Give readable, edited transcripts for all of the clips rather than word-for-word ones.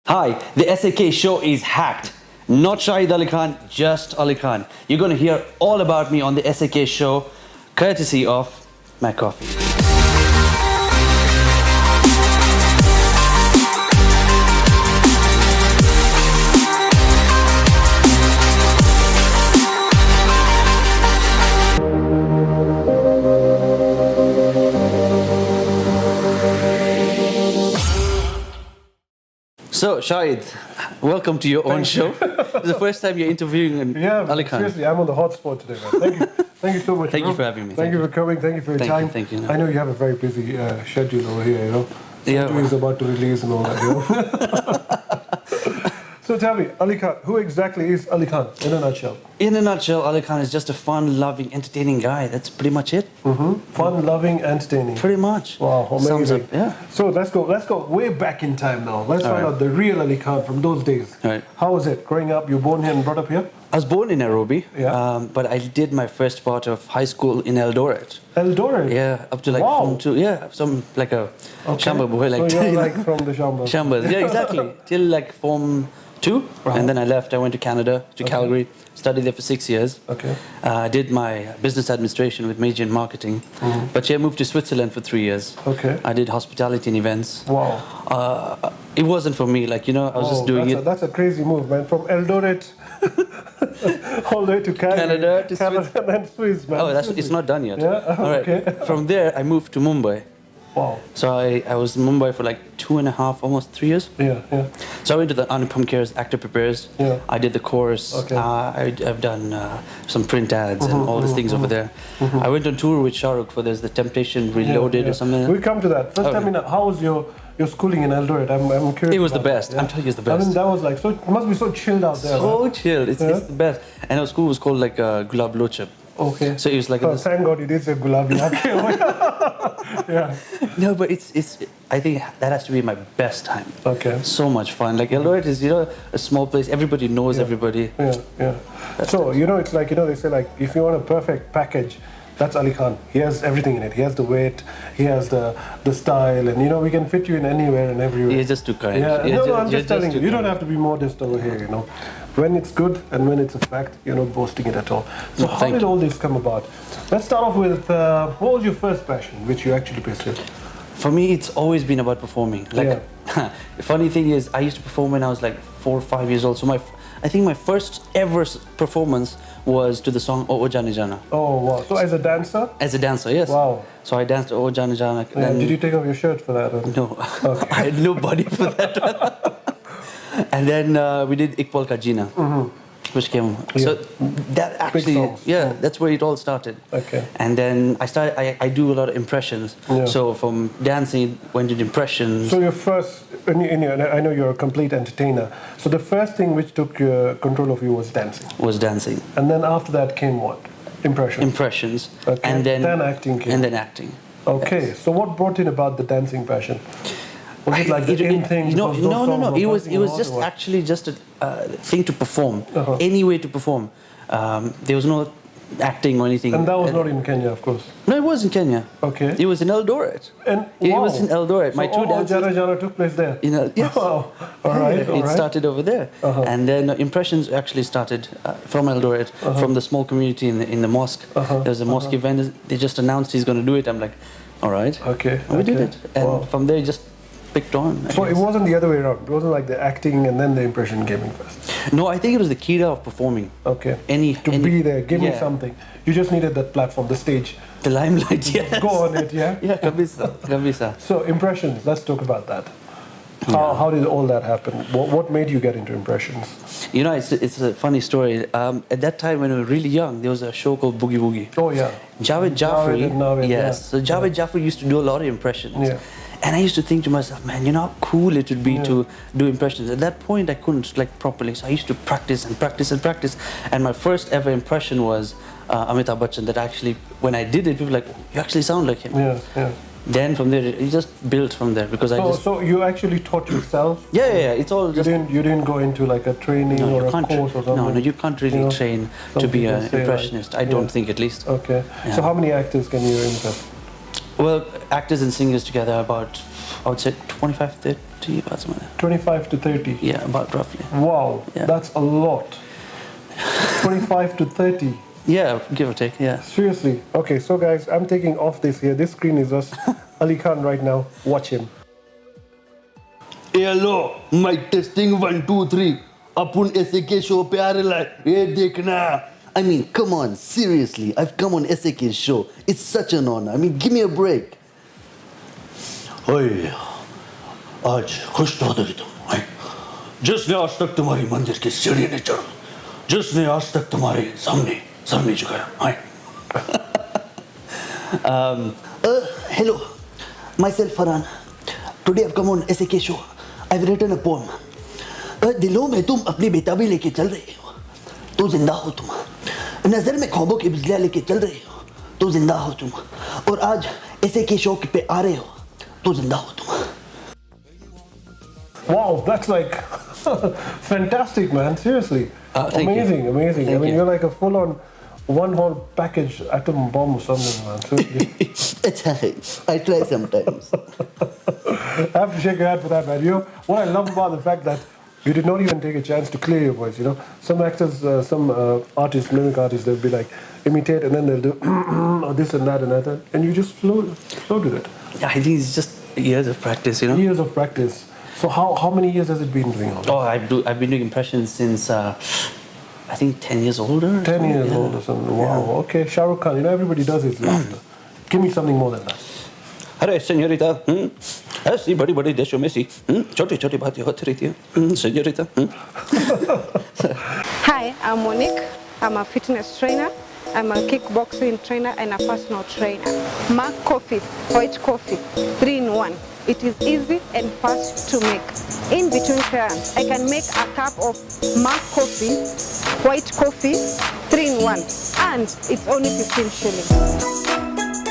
Hi, the SAK show is hacked. Not Shaheed Alykhan, just Alykhan. You're going to hear all about me on the SAK show, courtesy of MacCoffee. So, Shaheed, welcome to your own show. It's the first time you're interviewing Alykhan. Seriously, I'm on the hotspot today, man. Thank you. Thank you so much. Thank you for having me. Thank you for coming. Thank you for your time. Thank you. I know you have a very busy schedule over here, Yeah. He's about to release and all that, So tell me, Alykhan, who exactly is Alykhan in a nutshell? In a nutshell, Alykhan is just a fun-loving, entertaining guy. That's pretty much it. Fun-loving, entertaining. Pretty much. Wow, amazing. Sums up, yeah. So let's go way back in time now. Let's find out the real Alykhan from those days. Right. How was it growing up? You were born here and brought up here? I was born in Nairobi, Yeah. but I did my first part of high school in Eldoret. Eldoret? Yeah, up to like Wow. Form 2. Yeah, some like a shamba boy. Like, so you're you know, like from the Shamba. Shambas. Yeah, exactly. Till like Form 2. And then I left. I went to Canada, to Calgary. Studied there for 6 years. Okay. Did my business administration with major in marketing. But yeah, I moved to Switzerland for 3 years. Okay. I did hospitality and events. Wow. It wasn't for me. Like, you know, I was just doing it. That's a crazy move, man. From Eldoret all the way to Canada to Canada and then Swiss, man. Oh, it's not done yet. Yeah? All right. Okay. From there, I moved to Mumbai. Wow. So I was in Mumbai for like 2.5, almost 3 years. Yeah. So I went to the Anupam Kher's Actor Prepares. Yeah. I did the course. Okay. I've done some print ads and all these things over there. I went on tour with Shah Rukh for there's the Temptation Reloaded or something. We'll come to that. First, tell me now, how was your schooling in Eldoret? I'm curious. It was the about best. that, yeah? I'm telling you, it's the best. I mean, that was like, so it must be so chilled out there. So right? chill. It's the best. And our school was called like Gulab Lochap. Okay. So it was like Oh, this. thank God you did say Gulabi. Yeah. No, but it's. I think that has to be my best time. Okay. So much fun. Like Eldoret is, a small place. Everybody knows everybody. Yeah. So, it's like, they say like, if you want a perfect package, that's Alykhan. He has everything in it. He has the weight, he has the style, and we can fit you in anywhere and everywhere. You're just too kind. Yeah, no, I'm just telling you. You don't kind. have to be modest over here, When it's good and when it's a fact, you're not boasting it at all. So how did all this come about? Let's start off with, what was your first passion, which you actually pursued? For me, it's always been about performing. Like, the funny thing is, I used to perform when I was like 4 or 5 years old. So I think my first ever performance was to the song Oh Jana Jana. Oh, wow. So as a dancer? As a dancer, yes. Wow. So I danced Oh Jana Jana. Yeah, did you take off your shirt for that? Or? No. Okay. I had no body for that. And then we did Iqbal Ka Jeena, which came. So that actually, that's where it all started. Okay. And then I do a lot of impressions. Yeah. So from dancing, went to impressions. So your first, I know you're a complete entertainer. So the first thing which took control of you was dancing. Was dancing. And then after that came what? Impressions. Impressions. Okay. And then acting came. And then acting. Okay. Yes. So what brought in about the dancing passion? Was it like the in thing? No. It was just actually just a thing to perform. Any way to perform. There was no acting or anything. And that was not in Kenya, of course. No, it was in Kenya. Okay. It was in Eldoret. And it was in Eldoret. So my two dances. Jana Jana took place there. Yes. Wow. All right. It started over there, and then impressions actually started from Eldoret, from the small community in the mosque. There was a mosque event. They just announced he's going to do it. I'm like, all right. Okay. And we did it, and from there just picked on. So it wasn't the other way around. It wasn't like the acting and then the impression came in first. No, I think it was the key of performing. Okay. To be there, give me something. You just needed that platform, the stage. The limelight, yes. Go on it, yeah? Yeah, kabisa. So impressions, let's talk about that. How did all that happen? What made you get into impressions? It's a funny story. At that time when we were really young, there was a show called Boogie Woogie. Oh yeah. Javed Jaffrey. Javed, yes. So Javed Jaffrey used to do a lot of impressions. Yeah. And I used to think to myself, man, how cool it would be to do impressions. At that point, I couldn't properly, so I used to practice and practice and practice. And my first ever impression was Amitabh Bachchan. That actually, when I did it, people were like, you actually sound like him. Yeah. Then from there, it just built from there because So you actually taught yourself? Yeah. It's all just. You didn't go into like a training or a course or something? No, you can't really train to be an impressionist. Like, I don't think, at least. Okay. Yeah. So how many actors can you impress? Well, actors and singers together, about I would say 25, 30, about something like that. 25 to 30. Yeah, about roughly. Wow, Yeah. that's a lot. 25 to 30. Yeah, give or take, yeah. Seriously. Okay, so guys, I'm taking off this here. This screen is us. Alykhan right now. Watch him. Hello, mic testing 1 2 3. Apun SAK show pe aa raha hai. Ye dekhna. I mean, come on, seriously. I've come on SAK's show. It's such an honor. I mean, give me a break. Oye, आज खुश तो होगी तुम. जिसने आज तक तुम्हारी मंदिर की सीढ़ी ने चढ़ा, जिसने आज तक तुम्हारे सामने सर नहीं झुकाया. Hello, myself Farhan. Today I've come on SAK show. I've written a poem. दिलों में तुम अपनी बेताबी लेके चल रहे हो, तो जिंदा हो तुम. नजर में ख्वाबों की बिजलियां लेके चल रहे हो, तो जिंदा हो तुम. और आज SAK शो पे आ रहे हो, तो जिंदा हो तुम. Wow, that's like fantastic, man. Seriously. Thank amazing, you. amazing. Thank I mean, you. you're like a full-on one whole package atom bomb or something, man. Seriously. I try sometimes. I have to shake your hand for that, man. You know, what I love about the fact that you did not even take a chance to clear your voice, you know. Some actors, some artists, mimic artists, they'll be like, imitate, and then they'll do or this and that and that, and you just flow with it. Yeah, I think it's just years of practice, you know. Years of practice. So how many years has it been doing all this? Oh, I've been doing impressions since, I think 10 years older. 10 years old or something. Wow, okay. Shah Rukh Khan, you know, everybody does his laughter. Give me something more than that. अरे सेñorita, ऐसी बड़ी बड़ी देशों में सी छोटी छोटी बातें होती रहती हैं सेñorita. Hi, I'm Monique. I'm a fitness trainer. I'm a kickboxing trainer and a personal trainer. MacCoffee, white coffee, 3-in-1. It is easy and fast to make. In between clients, I can make a cup of MacCoffee, white coffee, 3-in-1. And it's only 15 shillings.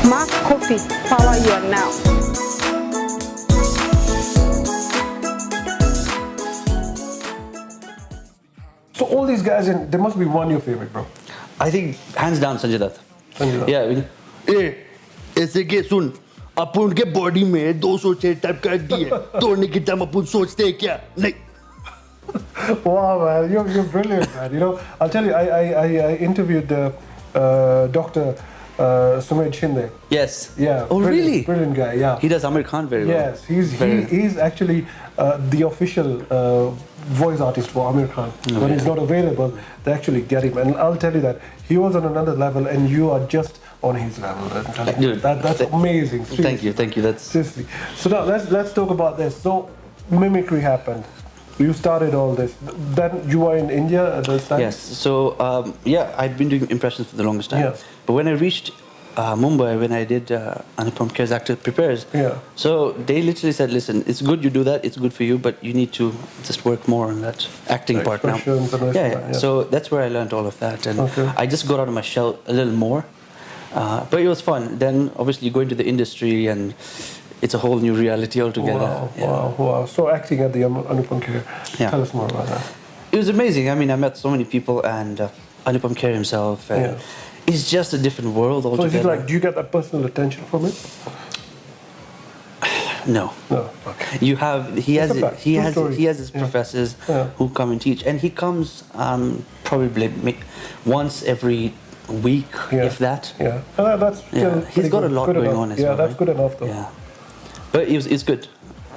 MacCoffee, power your now. So all these guys, and there must be one your favorite, bro. I think hands down Sanjay Dutt. Sanjay Dutt. Yeah, I mean, SAK सुन, अपन उनके body में 206 type का हड्डी है. तोड़ने की time अपन सोचते हैं क्या? नहीं. Wow, man, you're brilliant, man. You know, I'll tell you, I interviewed Dr. Sumedh Shinde. yes. Yeah. Oh, brilliant, really? Brilliant guy. Yeah. He does Amir Khan very well. Yes, he's actually the official voice artist for Amir Khan. When he's not available, they actually get him. And I'll tell you that he was on another level, and you are just on his level. I'm telling you. Dude, That's amazing. Thank you. That's Seriously. So now let's talk about this. So Mimicry happened. You started all this. Then you were in India at this time? yes. So yeah, I've been doing impressions for the longest time. Yeah. But when I reached Mumbai, when I did Anupam Kher's Actor Prepares, Yeah. so they literally said, listen, it's good you do that, it's good for you, but you need to just work more on that acting part now. Expressions and this and that, yeah. So that's where I learned all of that, and Okay. I just got out of my shell a little more. But it was fun. Then obviously you go into the industry and it's a whole new reality altogether. Wow, Yeah. wow. So acting at the Anupam Kher. Yeah. Tell us more about that. It was amazing. I mean, I met so many people, and Anupam Kher himself, and Yeah. it's just a different world So altogether. is it like, do you get that personal attention from it? No. No. Okay. You have he It's has a fact. he True has story. he has his Yeah. professors Yeah. who come and teach, and he comes probably once every week, Yeah. if that. Yeah. And that's still Yeah, pretty he's got good. a lot Good going enough. on as yeah, well. that's right? good enough though. Yeah, but it's good.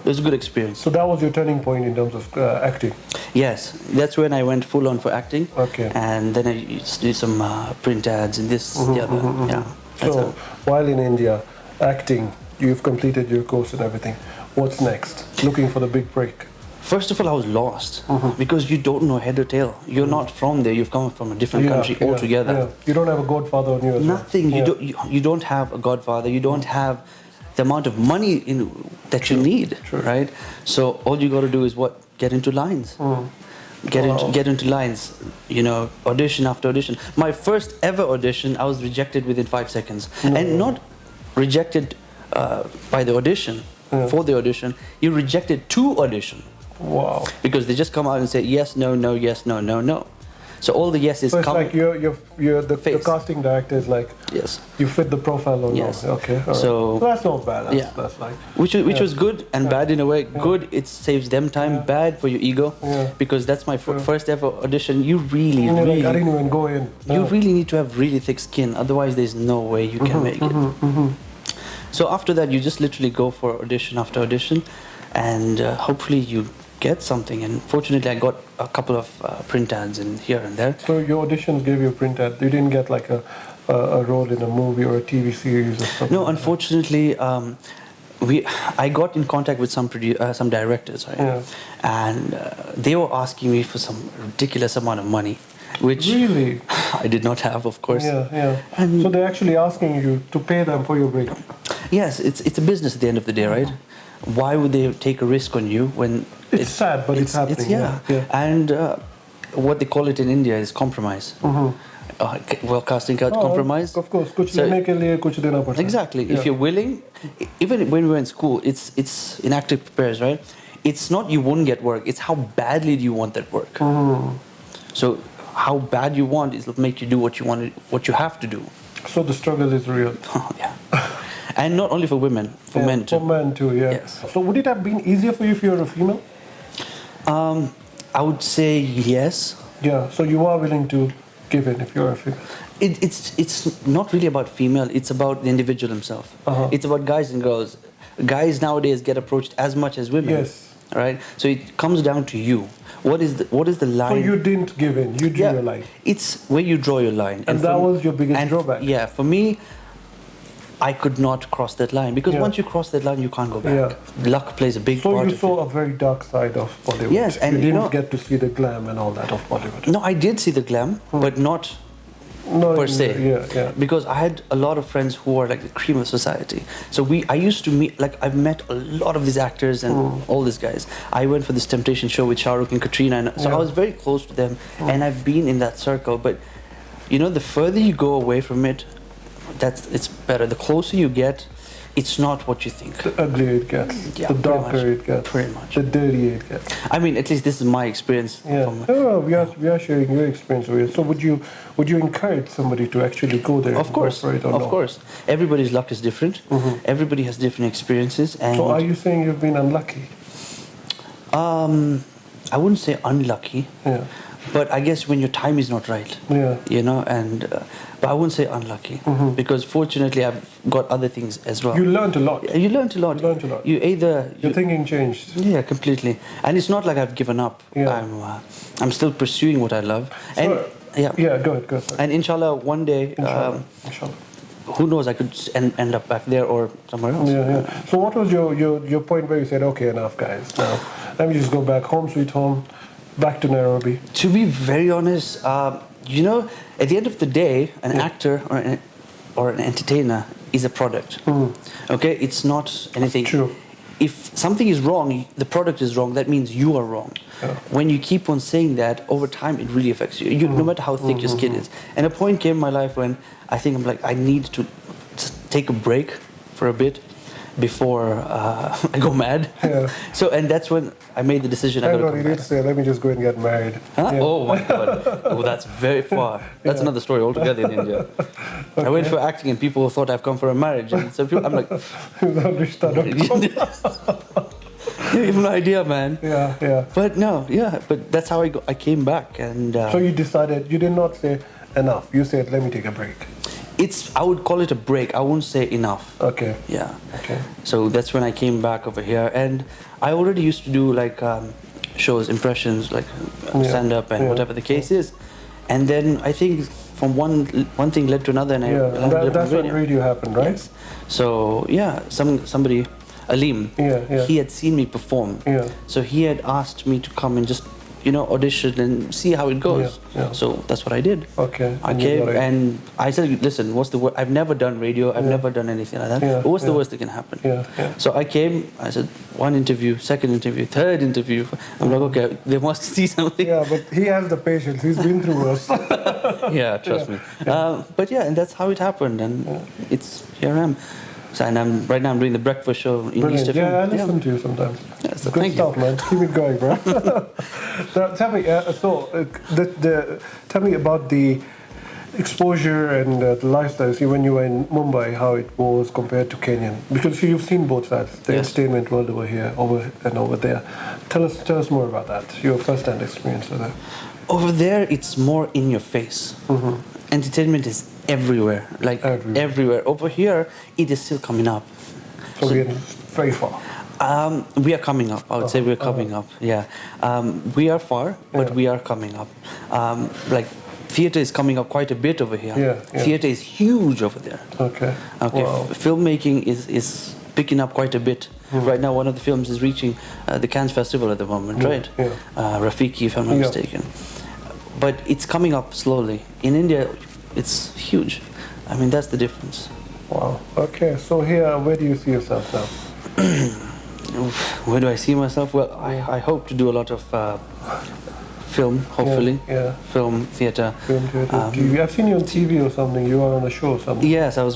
It was a good experience. So that was your turning point in terms of acting. Yes, that's when I went full on for acting. Okay. And then I used to do some print ads and this, the other. Yeah. That's So how- while in India, acting, you've completed your course and everything. What's next? Looking for the big break. First of all, I was lost because you don't know head or tail. You're not from there. You've come from a different country altogether. Yeah. You don't have a godfather on you as well. Nothing. Yeah. You don't have a godfather. You don't have the amount of money that you need, right? So all you got to do is what? Get into lines. Get into lines. You know, audition after audition. My first ever audition, I was rejected within 5 seconds, and not rejected by the audition. For the audition, you rejected to audition. Wow. Because they just come out and say yes, no, no, yes, no, no, no. So all the yeses So it's come. like the Face. casting director is like, Yes. you fit the profile or Yes. not. Okay. All right. So- that's not bad. That's, Yeah. that's like. Which was good and bad in a way. Good, it saves them time. Bad for your ego, Yeah. because that's my first ever audition. You really, You know, really, like, I didn't even go in. you No. really need to have really thick skin. Otherwise, there's no way you can make it. So after that, you just literally go for audition after audition, and hopefully you get something. And fortunately, I got a couple of print ads in here and there. So your auditions gave you a print ad. You didn't get like a role in a movie or a TV series or something. No, unfortunately, I got in contact with some directors, right? Yeah. And they were asking me for some ridiculous amount of money, which Really? I did not have, of course. Yeah, yeah. And- So they're actually asking you to pay them for your break. Yes, it's a business at the end of the day, right? Why would they take a risk on you when It's sad, but it's happening, yeah. yeah. And what they call it in India is compromise. Well, casting couch compromise. Of course, कुछ So- लेने के लिए कुछ देना पड़ता है. Exactly. Yeah. If you're willing, even when we were in school, it's in active prepares, right? It's not you won't get work. It's how badly do you want that work. So how bad you want is will make you do what you want, what you have to do. So the struggle is real. Yeah. And not only for women, for Yeah, men too. For men too, yeah. Yes. So would it have been easier for you if you were a female? I would say yes. Yeah. So you are willing to give in if you're a female. It's not really about female. It's about the individual himself. Uh-huh. It's about guys and girls. Guys nowadays get approached as much as women. Yes. Right. So it comes down to you. What is the So line? you didn't give in. You drew your line. It's where you draw your line. And that for- was your biggest and drawback. Yeah, for me, I could not cross that line because Yeah. once you cross that line, you can't go back. Yeah. Luck plays a big So part you of saw it. a very dark side of Bollywood. Yes, and you you didn't know- get to see the glam and all that of Bollywood. No, I did see the glam, but not No, per se. Yeah, yeah. Because I had a lot of friends who are like the cream of society. So I used to meet, like I've met a lot of these actors and all these guys. I went for this Temptation show with Shah Rukh and Katrina, and so Yeah. I was very close to them, and I've been in that circle. But you know, the further you go away from it, it's better. The closer you get, it's not what you think. The uglier it gets, Yeah, the pretty darker much. it gets, Pretty much. the dirtier it gets. I mean, at least this is my experience. Yeah, From, no, we are sharing your experience with it. So would you encourage somebody to actually go there? of and course, go for it or of not? course. Everybody's luck is different. Everybody has different experiences, and So are you saying you've been unlucky? I wouldn't say unlucky. Yeah, But I guess when your time is not right, yeah. you know, and but I wouldn't say unlucky because fortunately I've got other things as well. You learned a lot. You learned a lot. You learned a lot. You either Your thinking changed. yeah, completely, and it's not like I've given up. Yeah. I'm still pursuing what I love, and So- yeah, Yeah, go ahead. Sorry. and inshallah one day, Inshallah. Inshallah. who knows, I could end up back there or somewhere else. Yeah, yeah. So what was your point where you said, okay, enough, guys. Now let me just go back home, sweet home, back to Nairobi. To be very honest, you know, at the end of the day, an actor or an entertainer is a product. Okay, it's not anything. True. If something is wrong, the product is wrong. That means you are wrong. Yeah. When you keep on saying that, over time, it really affects you. No matter how thick your skin is. And a point came in my life when I think I'm like, I need to take a break for a bit before I go mad. Yeah. So, and that's when I made the decision. I Thank gotta God come you back. didn't say, let me just go and get married. Huh? Yeah. Oh my God. Oh, that's very far. That's another story altogether in India. I went for acting and people thought I've come for a marriage. And so people, I'm like, you have no idea, man. Yeah, yeah. But no, yeah, but that's how I came back. And So you decided, you did not say enough. You said, let me take a break. I would call it a break. I wouldn't say enough. Okay. Yeah. Okay. So that's when I came back over here. And I already used to do like shows, impressions, like stand up and yeah. whatever the case is. And then I think from one thing led to another, and I Yeah, landed up that's on when radio happened, right? Yes. So yeah, somebody, Aleem, Yeah, yeah. he had seen me perform. Yeah. So he had asked me to come and just audition and see how it goes. Yeah, yeah. So that's what I did. Okay. I and you came got it. and I said, listen, what's the worst? I've never done radio. I've never done anything like that. Yeah, But what's the yeah. worst that can happen? Yeah, yeah. So I came. I said, one interview, second interview, third interview. I'm like, okay, they must see something. Yeah, but he has the patience. He's been through worse. Yeah, trust me. But yeah, and that's how it happened, and here I am. So, and right now I'm doing the breakfast show in East Brilliant. FM. Yeah, I listen to you sometimes. Yeah, so Good thank stuff, you. man. Keep it going, bro. Tell me, tell me about the exposure and the lifestyle. See, when you were in Mumbai, how it was compared to Kenyan, because you've seen both sides, the Yes. entertainment world over here, over there. Tell us more about that. Your first-hand experience with that. Over there, it's more in your face. Entertainment is everywhere, like everywhere. Over here, it is still coming up. So we're very far. We are coming up. I would say we're coming up. Yeah, we are far, but we are coming up. Like theater is coming up quite a bit over here. Yeah. Theater is huge over there. Okay. Wow. Filmmaking is picking up quite a bit. Right now, one of the films is reaching the Cannes Festival at the moment, right? Yeah. Rafiki, if I'm not mistaken. But it's coming up slowly. In India, it's huge. I mean, that's the difference. Wow. Okay. So here, where do you see yourself now? Where do I see myself? Well, I hope to do a lot of film, hopefully. Yeah. Film, theater. Film, theater, TV. I've seen you on TV or something. You are on a show or something. Yes, I've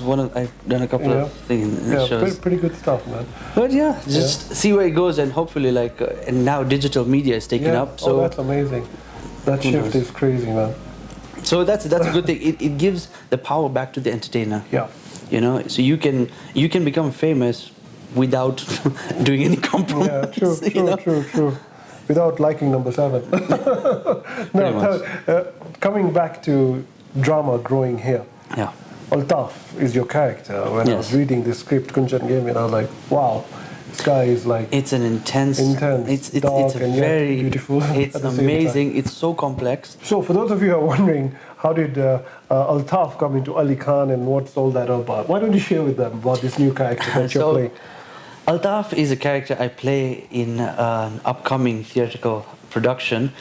done a couple of things in shows. Pretty good stuff, man. But just see where it goes, and hopefully, and now digital media is taking up. So that's amazing. That shift is crazy, man. So that's a good thing. It gives the power back to the entertainer. Yeah. You know, so you can become famous without doing any compromise. Yeah, true. Without liking number 7. Coming back to drama growing here. Yeah. Altaf is your character. When I was reading the script Kunchan gave me, and I was like, wow, this guy is like... It's an intense, it's dark and very beautiful. It's amazing. It's so complex. So for those of you who are wondering, how did Altaf come into Alykhan and what's all that about? Why don't you share with them about this new character that you're playing? Altaf is a character I play in an upcoming theatrical production,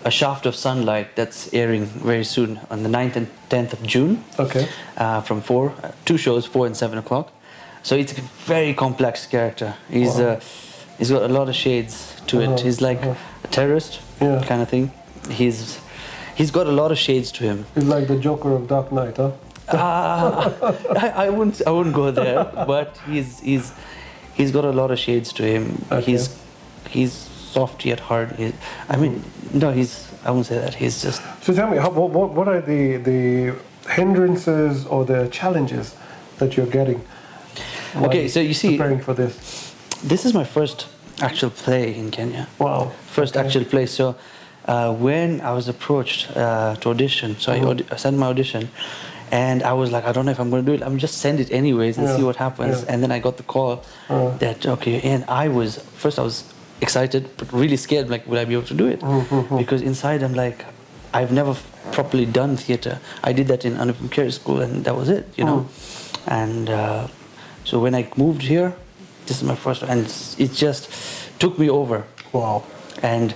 A Shaft of Sunlight, that's airing very soon on the 9th and 10th of June. Okay. From 2 shows, 4 and 7 o'clock. So it's a very complex character. He's got a lot of shades to it. He's like a terrorist kind of thing. He's got a lot of shades to him. He's like the Joker of Dark Knight, huh? I wouldn't go there, but he's got a lot of shades to him. Okay. He's soft yet hard. I won't say that. He's just... So tell me, what are the hindrances or the challenges that you're getting? Okay, so you see, preparing for this. This is my first actual play in Kenya. Wow. First actual play. So when I was approached to audition, so I sent my audition, and I was like, I don't know if I'm going to do it. I'm just send it anyways and see what happens. And then I got the call that and I was excited but really scared. Like, will I be able to do it? Because inside I'm like, I've never properly done theater. I did that in Anupam Kher school, and that was it, you know. And so when I moved here, this is my first one, and it just took me over. Wow. And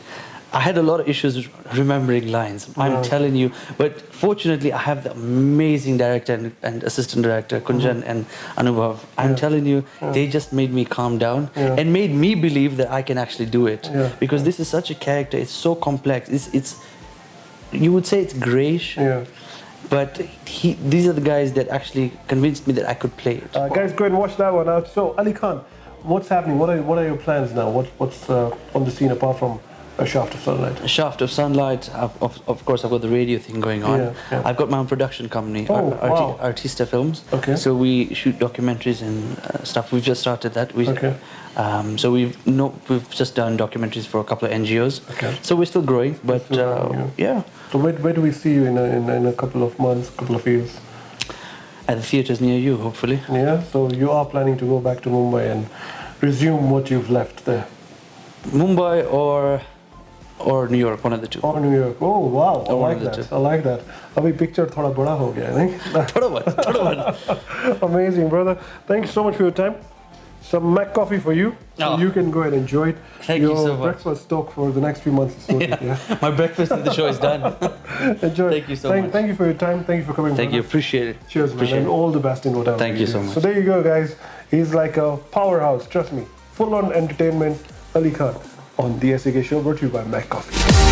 I had a lot of issues remembering lines. I'm telling you, but fortunately I have the amazing director and assistant director, Kunjan and Anubhav. I'm telling you, they just made me calm down and made me believe that I can actually do it. Because this is such a character, it's so complex. It's you would say it's grayish. But these are the guys that actually convinced me that I could play it. Guys, go and watch that one out. So, Alykhan, what's happening? What are your plans now? What's on the scene apart from A Shaft of Sunlight? A Shaft of Sunlight. Of course, I've got the radio thing going on. I've got my own production company, Artista Films. Okay. So we shoot documentaries and stuff. We've just started that. So we've just done documentaries for a couple of NGOs. Okay. So we're still growing, but So where do we see you in a couple of months, couple of years? At the theatres near you, hopefully. Yeah. So you are planning to go back to Mumbai and resume what you've left there. Mumbai or New York, one of the two. Or New York. Oh wow, I like that. Abhi picture thoda bada ho gaya, nahi? Thoda. Amazing, brother. Thanks so much for your time. Some MacCoffee for you, so you can go and enjoy it. Thank you so much. Your breakfast stock for the next few months is sorted, My breakfast in the show is done. Enjoy. Thank you so much. Thank you for your time. Thank you for coming. Thank you. Appreciate it. Cheers, man. And all the best in whatever. Thank you so much. So there you go, guys. He's like a powerhouse. Trust me. Full on entertainment. Alykhan on the ZindagiTvKe show, brought to you by MacCoffee.